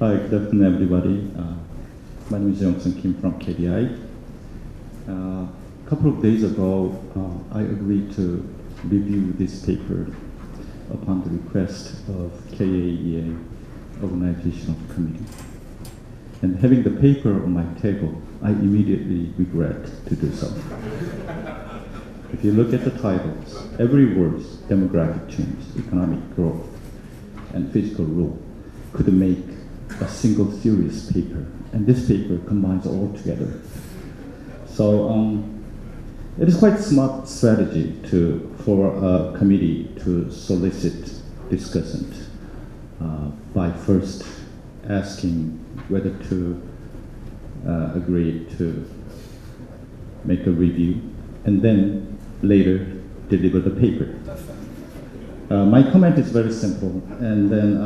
Hi, good afternoon, everybody. My name is Yongseong from KDI. A couple of days ago, I agreed to review this paper upon the request of KAEA Organizational Committee. And having the paper on my table, I immediately regret to do so. If you look at the titles, every word, demographic change, economic growth, and fiscal rule, could make a single serious paper. And this paper combines all together. So it is quite smart strategy for a committee to solicit discussant by first asking whether to agree to make a review and then later deliver the paper. My comment is very simple, and then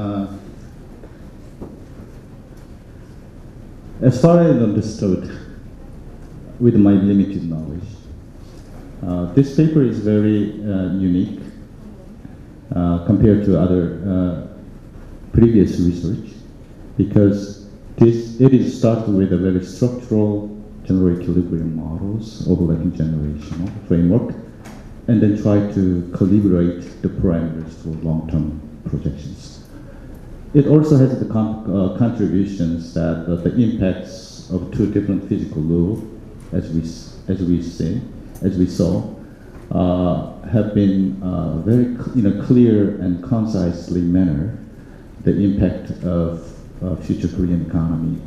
as far as I understood, with my limited knowledge, this paper is very unique compared to other previous research, because it is started with a very structural general equilibrium models, overlapping generational framework, and then try to calibrate the parameters for long-term projections. It also has the contributions that the impacts of two different physical laws, as we saw, have been very in a clear and concisely manner the impact of future Korean economy.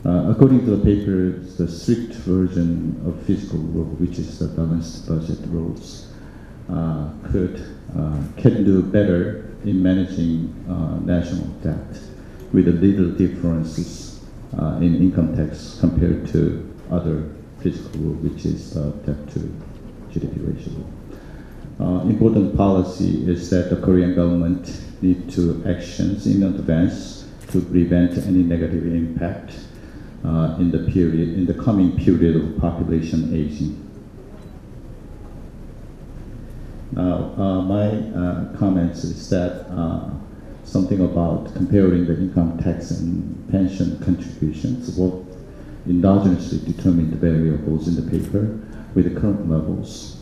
According to the paper, the strict version of fiscal rule, which is the balanced budget rules, can do better in managing national debt with a little differences in income tax compared to other fiscal rule, which is debt to GDP ratio. Important policy is that the Korean government need to actions in advance to prevent any negative impact in the coming period of population aging. Now, my comments is that something about comparing the income tax and pension contributions, both endogenously determined variables in the paper with the current levels.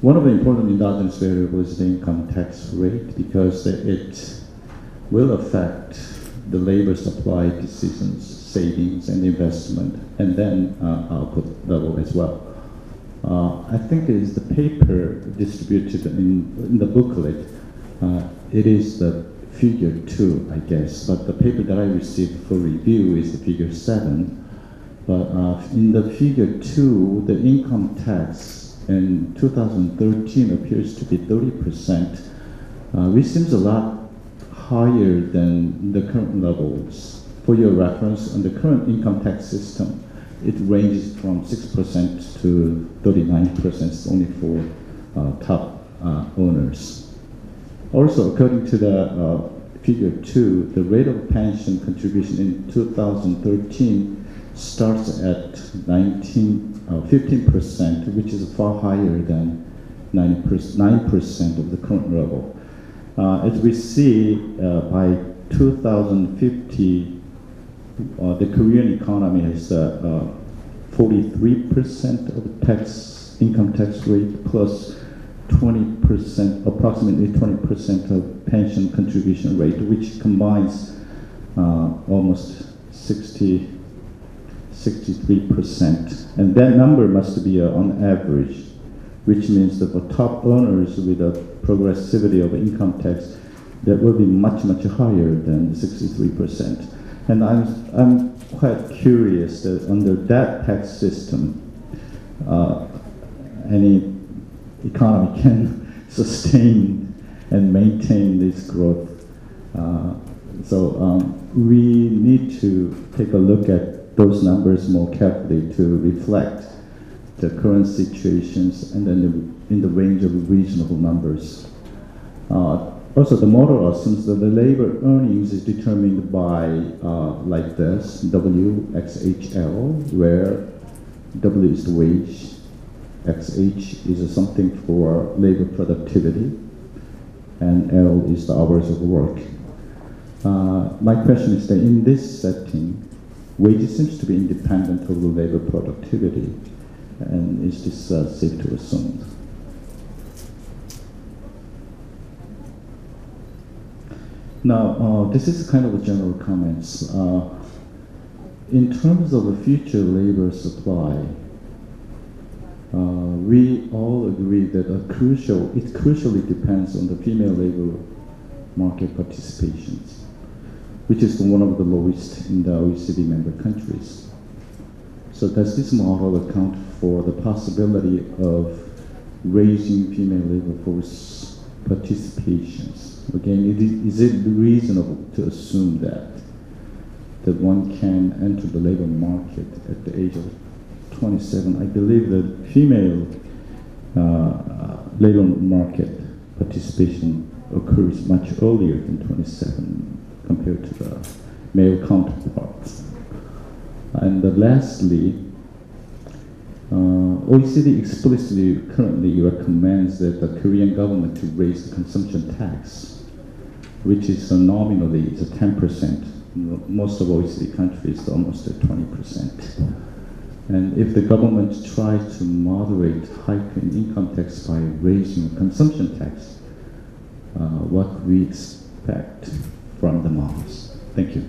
One of the important endogenous variables is the income tax rate, because it will affect the labor supply decisions, savings and investment, and then output level as well. I think it is the paper distributed in the booklet. It is the figure 2, I guess, but the paper that I received for review is the figure 7. But in the figure 2, the income tax in 2013 appears to be 30%, which seems a lot higher than the current levels. For your reference, on the current income tax system, it ranges from 6% to 39% only for top owners. Also, according to the figure 2, the rate of pension contribution in 2013 starts at 15%, which is far higher than 9% of the current level. As we see, by 2050, the Korean economy has 43% of income tax rate plus 20%, approximately 20% of pension contribution rate, which combines almost 63%. And that number must be on average, which means that for top earners with a progressivity of income tax, that will be much, much higher than 63%. And I'm quite curious that under that tax system, any economy can sustain and maintain this growth. So we need to take a look at those numbers more carefully to reflect the current situations and then in the range of reasonable numbers. Also, the model assumes that the labor earnings is determined by, like this, WXHL, where W is the wage, XH is something for labor productivity, and L is the hours of work. My question is that in this setting, wages seems to be independent of the labor productivity, and is this safe to assume? Now, this is kind of a general comments. In terms of the future labor supply, we all agree that it crucially depends on the female labor market participation, which is one of the lowest in the OECD member countries. So does this model account for the possibility of raising female labor force participations? Again, is it reasonable to assume that one can enter the labor market at the age of 27? I believe that female labor market participation occurs much earlier than 27 compared to the male counterparts. And lastly, OECD explicitly currently recommends that the Korean government to raise the consumption tax, which is nominally is 10%. Most of OECD countries almost at 20%. And if the government tries to moderate hike in income tax by raising consumption tax, what we expect from the models. Thank you.